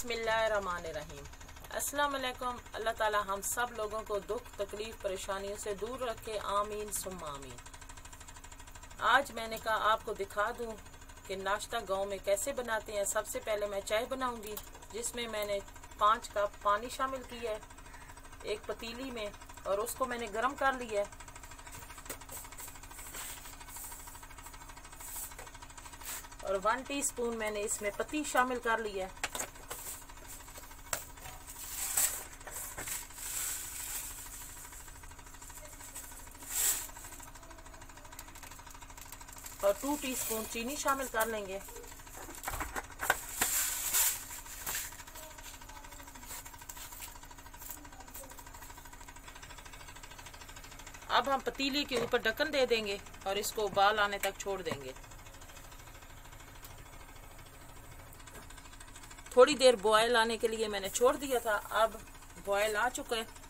बिस्मिल्लाहिर्रहमानिर्रहीम। अस्सलाम वालेकुम। अल्लाह ताला हम सब लोगों को दुख तकलीफ परेशानियों से दूर रखे, आमीन सुम्मा आमीन। आज मैंने कहा आपको दिखा दूं कि नाश्ता गांव में कैसे बनाते हैं। सबसे पहले मैं चाय बनाऊंगी, जिसमें मैंने 5 कप पानी शामिल किया है एक पतीली में, और उसको मैंने गर्म कर लिया है। और 1 टीस्पून मैंने इसमें पत्ती शामिल कर लिया है। और 2 टीस्पून चीनी शामिल कर लेंगे। अब हम पतीली के ऊपर ढक्कन दे देंगे और इसको उबाल आने तक छोड़ देंगे। थोड़ी देर बॉयल आने के लिए मैंने छोड़ दिया था। अब बॉयल आ चुका है।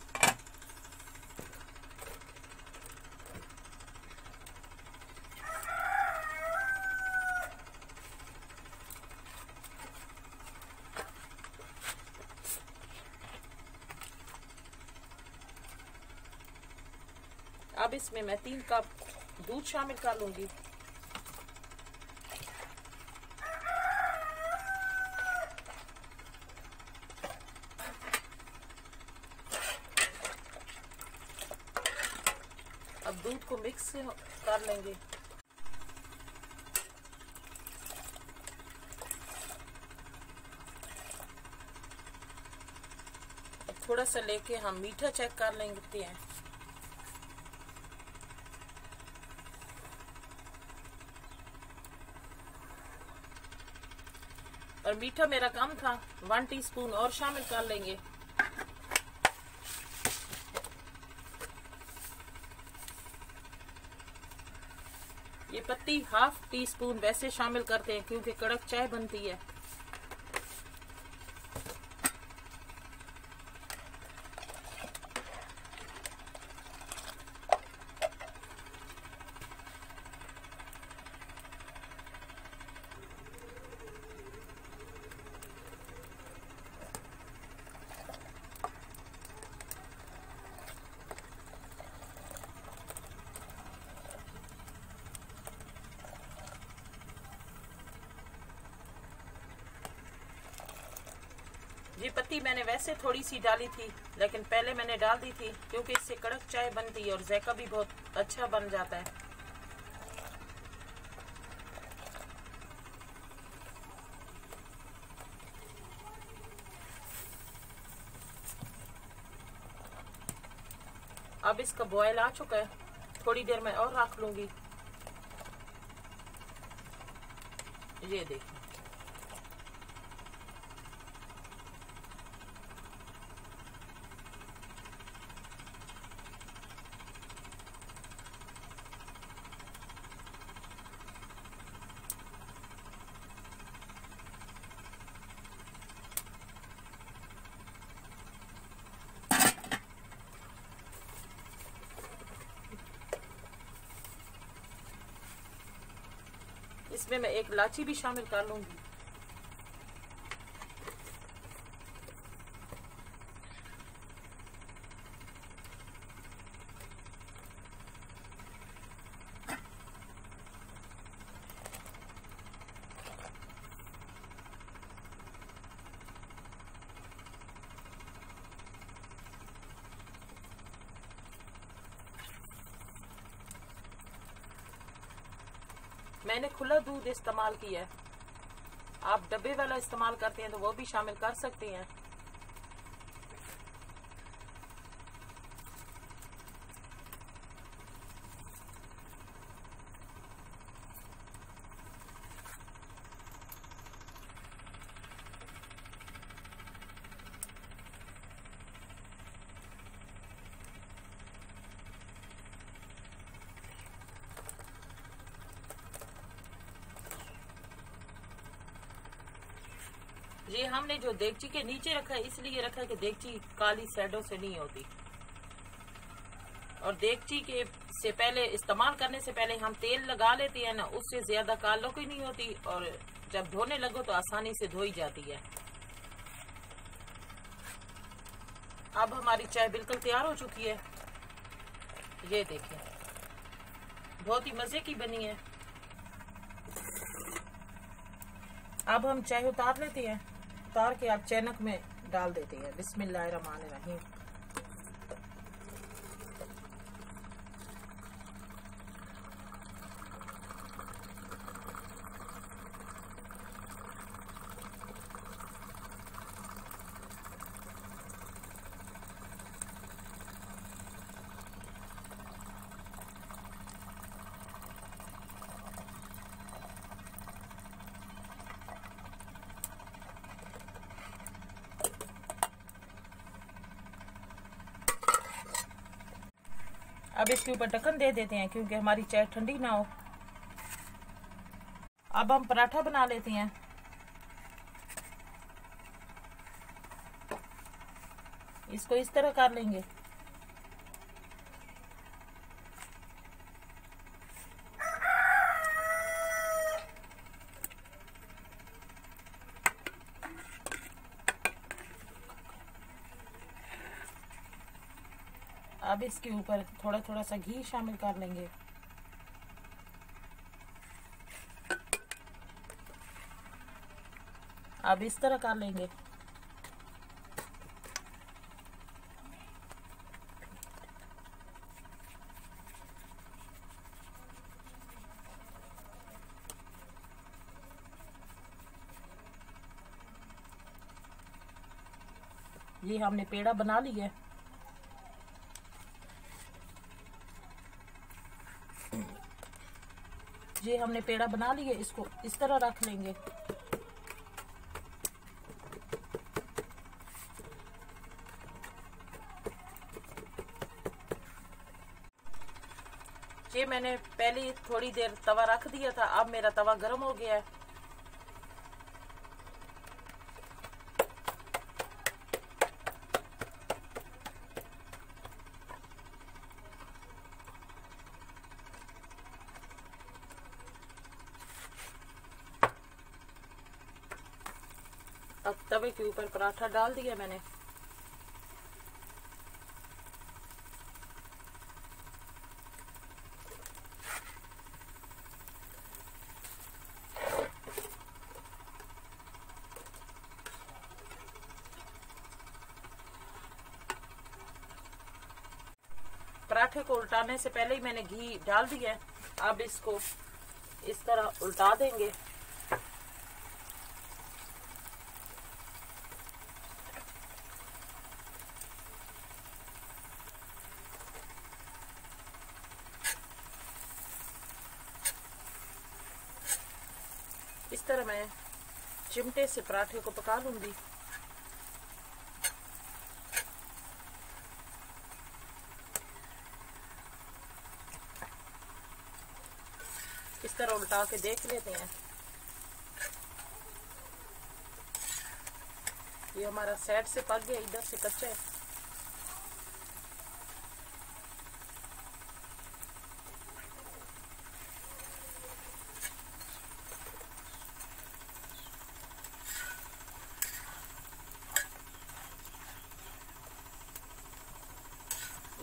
अब इसमें मैं 3 कप दूध शामिल कर लूंगी। अब दूध को मिक्स कर लेंगे। अब थोड़ा सा लेके हम मीठा चेक कर लेंगे हैं। और मीठा मेरा कम था, 1 टीस्पून और शामिल कर लेंगे। ये पत्ती 1/2 टीस्पून वैसे शामिल करते हैं क्योंकि कड़क चाय बनती है। ये पत्ती मैंने वैसे थोड़ी सी डाली थी, लेकिन पहले मैंने डाल दी थी क्योंकि इससे कड़क चाय बनती है और जायका भी बहुत अच्छा बन जाता है। अब इसका बॉयल आ चुका है, थोड़ी देर में और रख लूंगी। ये देखो, इसमें मैं एक इलायची भी शामिल कर लूंगी। मैंने खुला दूध इस्तेमाल किया है। आप डब्बे वाला इस्तेमाल करते हैं तो वो भी शामिल कर सकते हैं। ये हमने जो देगची के नीचे रखा है, इसलिए रखा है कि देगची काली सैडों से नहीं होती। और देगची के से पहले इस्तेमाल करने से पहले हम तेल लगा लेते हैं ना, उससे ज्यादा कालों की नहीं होती और जब धोने लगो तो आसानी से धोई जाती है। अब हमारी चाय बिल्कुल तैयार हो चुकी है। ये देखिए, बहुत ही मजे की बनी है। अब हम चाय उतार लेते हैं। उतार के आप चैनक में डाल देते हैं। बिस्मिल्लाहिर्रहमानिर्रहीम। अब इसके ऊपर ढक्कन दे देते हैं क्योंकि हमारी चाय ठंडी ना हो। अब हम पराठा बना लेते हैं। इसको इस तरह कर लेंगे। अब इसके ऊपर थोड़ा थोड़ा सा घी शामिल कर लेंगे। अब इस तरह कर लेंगे। ये हमने पेड़ा बना लिया है। ये हमने पेड़ा बना लिया, इसको इस तरह रख लेंगे। ये मैंने पहले थोड़ी देर तवा रख दिया था। अब मेरा तवा गर्म हो गया है। अब तवे के ऊपर पराठा डाल दिया मैंने। पराठे को उल्टाने से पहले ही मैंने घी डाल दिया है। अब इसको इस तरह उल्टा देंगे। इस तरह मैं चिमटे से पराठे को पका लूंगी। इस तरह उल्टा के देख लेते हैं। ये हमारा साइड से पक गया, इधर से कच्चा है।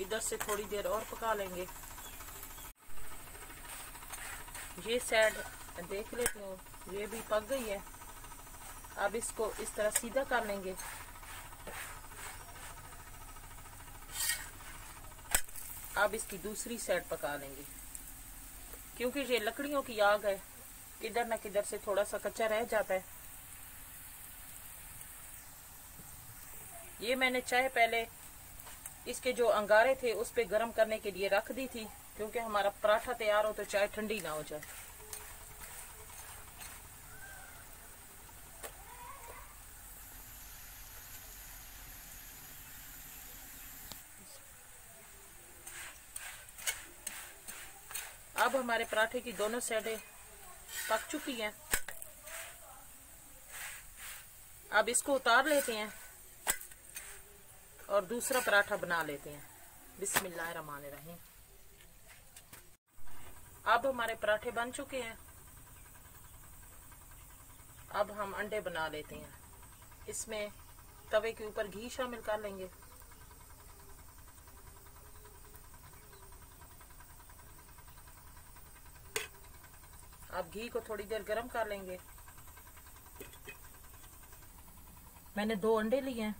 इधर से थोड़ी देर और पका लेंगे। ये साइड देख लेते हो, ये भी पक गई है। अब इसको इस तरह सीधा कर लेंगे। अब इसकी दूसरी साइड पका लेंगे। क्योंकि ये लकड़ियों की आग है, इधर न किधर से थोड़ा सा कच्चा रह जाता है। ये मैंने चाय पहले इसके जो अंगारे थे उस पे गर्म करने के लिए रख दी थी, क्योंकि हमारा पराठा तैयार हो तो चाय ठंडी ना हो जाए। अब हमारे पराठे की दोनों साइडें पक चुकी हैं। अब इसको उतार लेते हैं और दूसरा पराठा बना लेते हैं। बिस्मिल्लाहिर्रहमानिर्रहीम। अब हमारे पराठे बन चुके हैं। अब हम अंडे बना लेते हैं। इसमें तवे के ऊपर घी शामिल कर लेंगे। घी को थोड़ी देर गर्म कर लेंगे। मैंने 2 अंडे लिए हैं।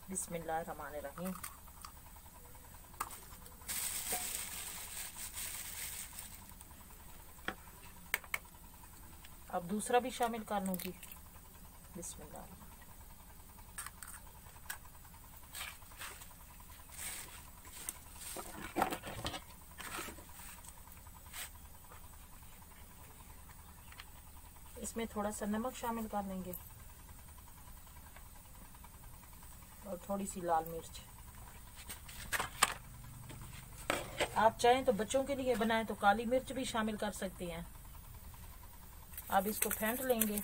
बिस्मिल्लाहिर्रहमानिर्रहीम। अब दूसरा भी शामिल कर लूंगी। बिस्मिल्लाह। इसमें थोड़ा सा नमक शामिल कर लेंगे और थोड़ी सी लाल मिर्च। आप चाहें तो बच्चों के लिए बनाएं तो काली मिर्च भी शामिल कर सकते हैं। अब इसको फेंट लेंगे।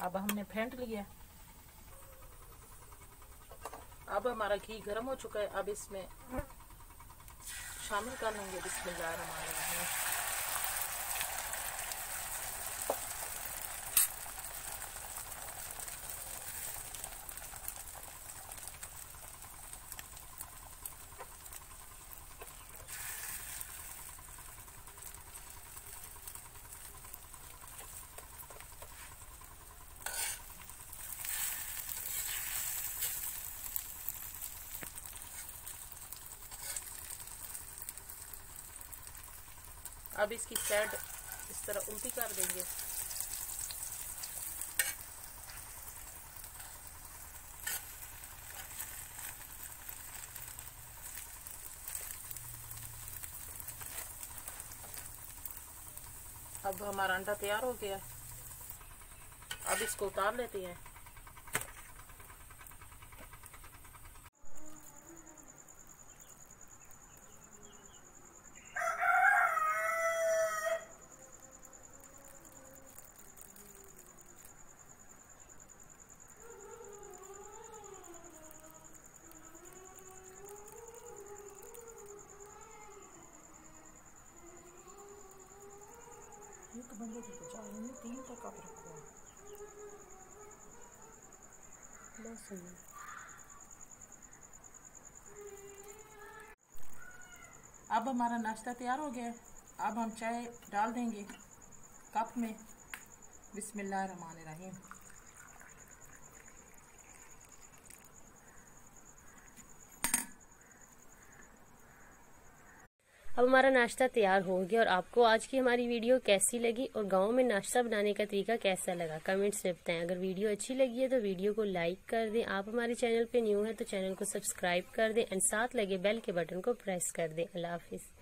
अब हमने फेंट लिया। अब हमारा घी गर्म हो चुका है। अब इसमें शामिल कर लेंगे। बिस्मिल्लाहिर्रहमानिर्रहीम। अब इसकी साइड इस तरह उल्टी कर देंगे। अब हमारा अंडा तैयार हो गया। अब इसको उतार लेते हैं। एक बंदे की बचा 3 तक आप रखो। सही। अब हमारा नाश्ता तैयार हो गया है। अब हम चाय डाल देंगे कप में। बिस्मिल्लाहिर्रहमानिर्रहीम। अब हमारा नाश्ता तैयार हो गया। और आपको आज की हमारी वीडियो कैसी लगी और गांव में नाश्ता बनाने का तरीका कैसा लगा कमेंट्स में बताएं। अगर वीडियो अच्छी लगी है तो वीडियो को लाइक कर दें। आप हमारे चैनल पे न्यू हैं तो चैनल को सब्सक्राइब कर दें एंड साथ लगे बेल के बटन को प्रेस कर दें। अल्लाह हाफिज़।